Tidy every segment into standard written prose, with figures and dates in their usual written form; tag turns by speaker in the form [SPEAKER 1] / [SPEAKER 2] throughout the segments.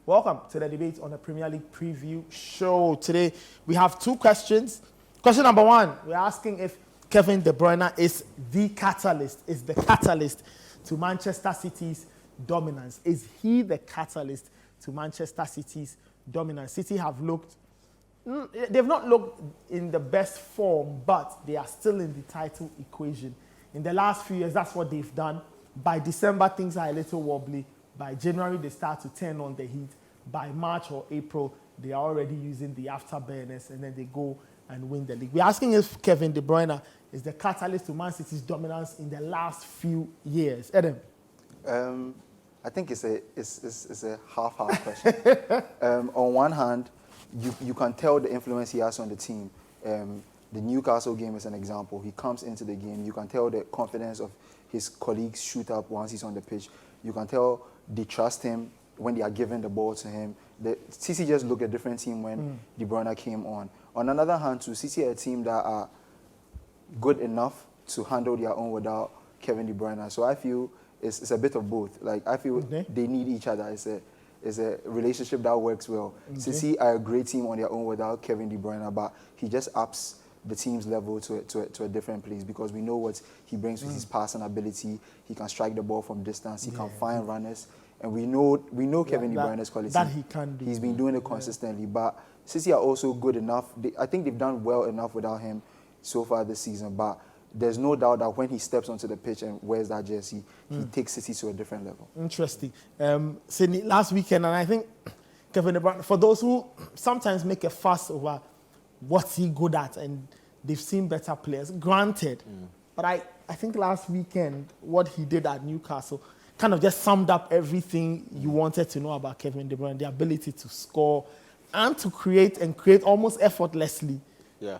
[SPEAKER 1] Welcome to the debate on the Premier League preview show. Today we have two questions. Question number one, we're asking if Kevin De Bruyne is the catalyst to Manchester City's dominance. Is he the catalyst to Manchester City's dominance? City have they've not looked in the best form, but they are still in the title equation. In the last few years, that's what they've done. By December, things are a little wobbly. By January, they start to turn on the heat. By March or April, they are already using the afterburners, and then they go and win the league. We're asking if Kevin De Bruyne is the catalyst to Man City's dominance in the last few years. Adam?
[SPEAKER 2] I think it's a half-half question. On one hand, you can tell the influence he has on the team. The Newcastle game is an example. He comes into the game. You can tell the confidence of his colleagues shoot up once he's on the pitch. You can tell they trust him when they are giving the ball to him. The City just looked a different team when De Bruyne came on. On another hand, too, City are a team that are good enough to handle their own without Kevin De Bruyne. So I feel it's a bit of both. Like, I feel they need each other. It's a relationship that works well. City are a great team on their own without Kevin De Bruyne, but he just ups the team's level to a different place because we know what he brings with his passing ability. He can strike the ball from distance. He can find runners. And we know Kevin De Bruyne's quality.
[SPEAKER 1] That he can do.
[SPEAKER 2] He's been doing it consistently. But City are also good enough. I think they've done well enough without him so far this season. But there's no doubt that when he steps onto the pitch and wears that jersey, he takes City to a different level.
[SPEAKER 1] Interesting. Sydney, last weekend, and I think Kevin De Bruyne, for those who sometimes make a fuss over what's he good at, and they've seen better players, granted. But I think last weekend, what he did at Newcastle kind of just summed up everything you wanted to know about Kevin De Bruyne, the ability to score and to create almost effortlessly.
[SPEAKER 3] Yeah,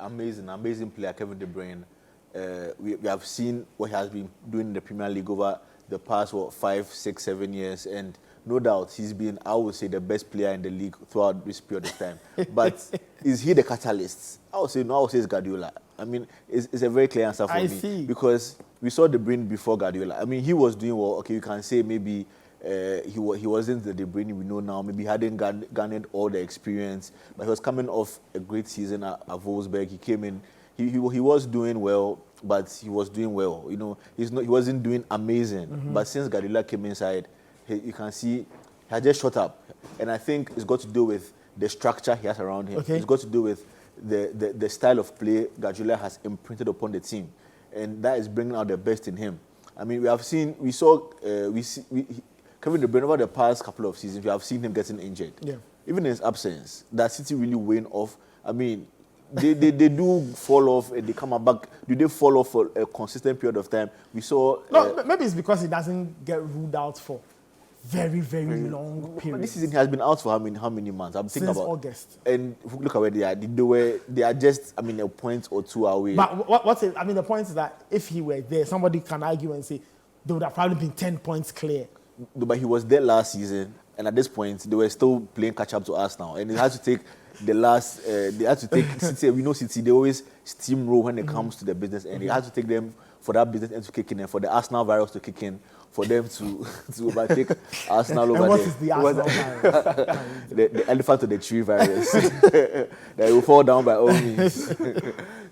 [SPEAKER 3] amazing player, Kevin De Bruyne. We have seen what he has been doing in the Premier League over the past 5, 6, 7 years, and no doubt he's been, I would say, the best player in the league throughout this period of time. But is he the catalyst? I would say no. I would say it's Guardiola. I mean, it's a very clear answer for me because we saw De Bruyne before Guardiola. I mean, he was doing well. Okay, you can say maybe he wasn't the De Bruyne we know now. Maybe he hadn't garnered all the experience, but he was coming off a great season at Wolfsburg. He came in. He was doing well, but he was doing well. You know, he wasn't doing amazing. But since Guardiola came inside, you can see he had just shot up, and I think it's got to do with the structure he has around him. It's got to do with the style of play Guardiola has imprinted upon the team, and that is bringing out the best in him. I mean, Kevin De Bruyne over the past couple of seasons. We have seen him getting injured. Yeah. Even in his absence, that City really weighing off. I mean, they do fall off and they come back. Do they fall off for a consistent period of time? We saw.
[SPEAKER 1] No, maybe it's because he doesn't get ruled out for very long period.
[SPEAKER 3] This season he has been out for how many months? I'm thinking
[SPEAKER 1] Since
[SPEAKER 3] about
[SPEAKER 1] August.
[SPEAKER 3] And look at where they are. They are just, I mean, a point or two away.
[SPEAKER 1] But the point is that if he were there, somebody can argue and say they would have probably been 10 points clear.
[SPEAKER 3] But he was there last season, and at this point they were still playing catch up to us now, and they had to take the last. They had to take City. We know City. They always steamroll when it comes to the business end. They had to take them for that business end to kick in, and for the Arsenal virus to kick in, for them to overtake Arsenal over there.
[SPEAKER 1] And what is the Arsenal virus?
[SPEAKER 3] the elephant of the tree virus. That will fall down by all means.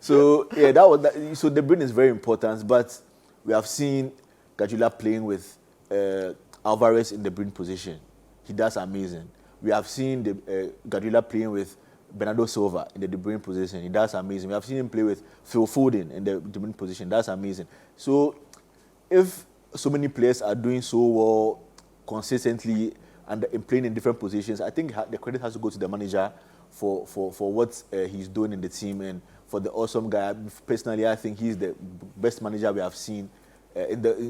[SPEAKER 3] So yeah, so the brain is very important, but we have seen Guardiola playing with Alvarez in the brain position. He does amazing. We have seen Guardiola playing with Bernardo Silva in the De Bruyne position. He does amazing. We have seen him play with Phil Foden in the De Bruyne position. That's amazing. So if so many players are doing so well consistently and playing in different positions, I think the credit has to go to the manager for what he's doing in the team and for the awesome guy. Personally, I think he's the best manager we have seen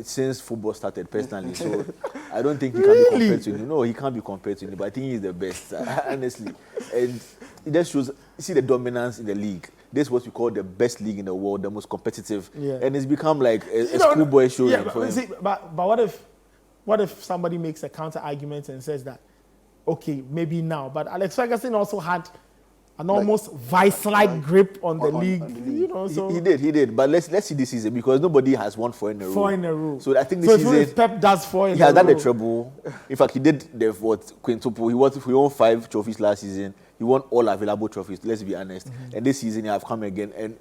[SPEAKER 3] since football started, personally. So I don't think he can be compared to him. No, he can't be compared to him, but I think he's the best, honestly. And it just shows, see the dominance in the league. This is what we call the best league in the world, the most competitive. Yeah. And it's become like a schoolboy show for him.
[SPEAKER 1] See, but what if somebody makes a counter argument and says that, okay, maybe now, but Alex Ferguson also had an almost vice-like grip on the league.
[SPEAKER 2] on the league.
[SPEAKER 1] You know, so
[SPEAKER 3] He did. But let's see this season because nobody has won 4 in a row.
[SPEAKER 1] 4 in a row.
[SPEAKER 3] So I think
[SPEAKER 1] so
[SPEAKER 3] this
[SPEAKER 1] if
[SPEAKER 3] season
[SPEAKER 1] Pep does 4 in
[SPEAKER 3] he
[SPEAKER 1] a
[SPEAKER 3] has
[SPEAKER 1] row,
[SPEAKER 3] done the treble. In fact, he did the quintuple. He won 5 trophies last season. He won all available trophies. Let's be honest. And this season he have come again, and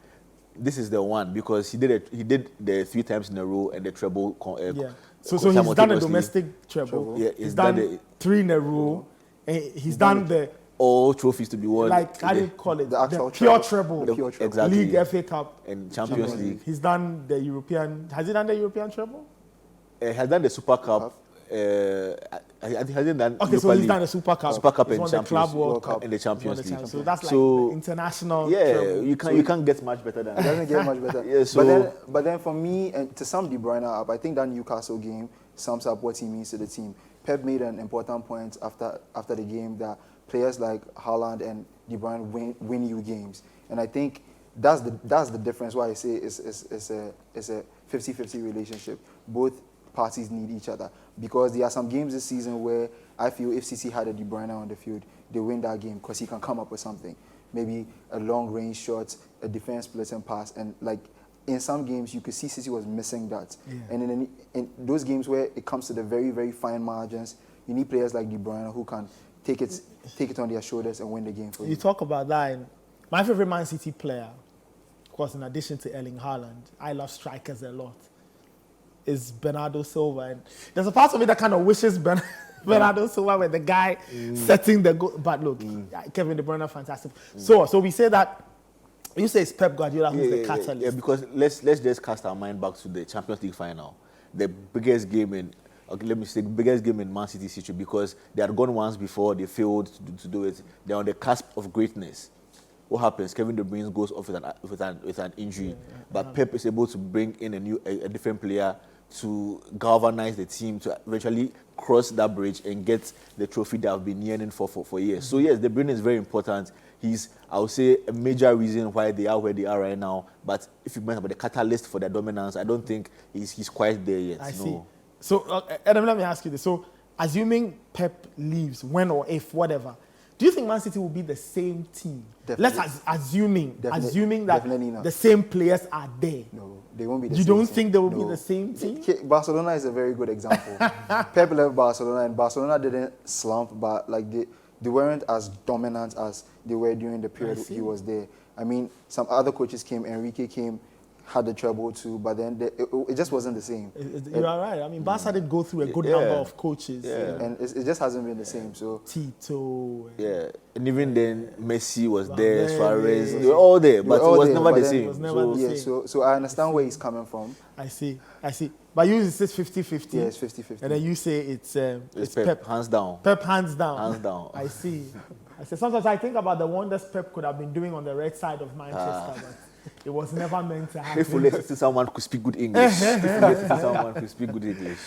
[SPEAKER 3] this is the one because he did the 3 times in a row and the treble.
[SPEAKER 1] yeah. So he's done a
[SPEAKER 3] simultaneously.
[SPEAKER 1] domestic treble.
[SPEAKER 3] Yeah,
[SPEAKER 1] he's done 3 in a row. And he's done the
[SPEAKER 3] all trophies to be won.
[SPEAKER 1] like how do you call it?
[SPEAKER 2] The actual
[SPEAKER 1] pure
[SPEAKER 2] treble.
[SPEAKER 1] treble.
[SPEAKER 2] The pure treble.
[SPEAKER 3] Exactly.
[SPEAKER 1] League, FA Cup,
[SPEAKER 3] And Champions League.
[SPEAKER 1] He's done the European. Has he done the European treble?
[SPEAKER 3] Has done the Super Cup. I think hasn't done.
[SPEAKER 1] Okay, so
[SPEAKER 3] Europa
[SPEAKER 1] he's
[SPEAKER 3] League.
[SPEAKER 1] done the Super Cup.
[SPEAKER 3] Super Cup
[SPEAKER 1] He's
[SPEAKER 3] and
[SPEAKER 1] won the
[SPEAKER 3] Champions
[SPEAKER 1] Club World Cup
[SPEAKER 3] and the
[SPEAKER 1] He's won
[SPEAKER 3] Champions
[SPEAKER 1] the
[SPEAKER 3] League.
[SPEAKER 1] Champions. So that's like
[SPEAKER 3] So,
[SPEAKER 1] the international.
[SPEAKER 3] Yeah,
[SPEAKER 1] treble.
[SPEAKER 3] you can't get much better than
[SPEAKER 2] It
[SPEAKER 3] that.
[SPEAKER 2] doesn't get much better.
[SPEAKER 3] Yeah, so-
[SPEAKER 2] but then for me, and to sum De Bruyne up, I think that Newcastle game sums up what he means to the team. Pep made an important point after the game that players like Haaland and De Bruyne win you games, and I think that's the difference. Why I say it's a 50-50 relationship. Both parties need each other because there are some games this season where I feel if City had a De Bruyne on the field, they win that game because he can come up with something, maybe a long range shot, a defense splitting pass, and like in some games you could see City was missing that.
[SPEAKER 1] Yeah.
[SPEAKER 2] And in those games where it comes to the very, very fine margins, you need players like De Bruyne who can take it on their shoulders and win the game for you.
[SPEAKER 1] You talk about that. And my favorite Man City player, of course, in addition to Erling Haaland, I love strikers a lot, is Bernardo Silva. And there's a part of me that kind of wishes Bernardo Silva were the guy setting the goal. But look, Kevin De Bruyne, fantastic. So we say that, you say it's Pep Guardiola who's the catalyst.
[SPEAKER 3] Yeah, because let's just cast our mind back to the Champions League final, the biggest game in. Okay, let me say the biggest game in Man City's history because they had gone once before, they failed to do it. They're on the cusp of greatness. What happens? Kevin De Bruyne goes off with an injury, but Pep is able to bring in a different player to galvanize the team to eventually cross that bridge and get the trophy that I've been yearning for years. So yes, De Bruyne is very important. He's, I would say, a major reason why they are where they are right now. But if you mention about the catalyst for their dominance, I don't think he's quite there yet.
[SPEAKER 1] I see. So, Adam, let me ask you this. So, assuming Pep leaves, when or if, whatever, do you think Man City will be the same team?
[SPEAKER 2] Definitely.
[SPEAKER 1] Let's assuming that
[SPEAKER 2] Definitely not.
[SPEAKER 1] the same players are there.
[SPEAKER 2] No, they won't be the
[SPEAKER 1] You
[SPEAKER 2] same
[SPEAKER 1] don't
[SPEAKER 2] team.
[SPEAKER 1] think they will be
[SPEAKER 2] No.
[SPEAKER 1] the same team?
[SPEAKER 2] Barcelona is a very good example. Pep left Barcelona, and Barcelona didn't slump, but like they weren't as dominant as they were during the period he was there. I mean, some other coaches came. Enrique came, had the treble too, but then it just wasn't the same.
[SPEAKER 1] You are right. I mean, Barca did go through a good number of coaches.
[SPEAKER 3] Yeah.
[SPEAKER 2] And it just hasn't been the same. So
[SPEAKER 1] Tito.
[SPEAKER 3] Yeah, and even then Messi was there,
[SPEAKER 1] Valverde.
[SPEAKER 3] Suarez, they were all there, but
[SPEAKER 2] all
[SPEAKER 3] it was
[SPEAKER 2] there,
[SPEAKER 3] never
[SPEAKER 2] but
[SPEAKER 3] the
[SPEAKER 2] then
[SPEAKER 3] same.
[SPEAKER 1] it was never the same.
[SPEAKER 2] so I understand where he's coming from.
[SPEAKER 1] I see. But you say it's 50-50.
[SPEAKER 2] Yeah, it's 50-50.
[SPEAKER 1] And then you say it's
[SPEAKER 3] Pep, hands down.
[SPEAKER 1] Pep hands down.
[SPEAKER 3] Hands down.
[SPEAKER 1] I see. Sometimes I think about the wonders Pep could have been doing on the red side of Manchester, but it was never meant to happen.
[SPEAKER 3] If we listen to someone who speak good English. If we listen to someone who speak good English.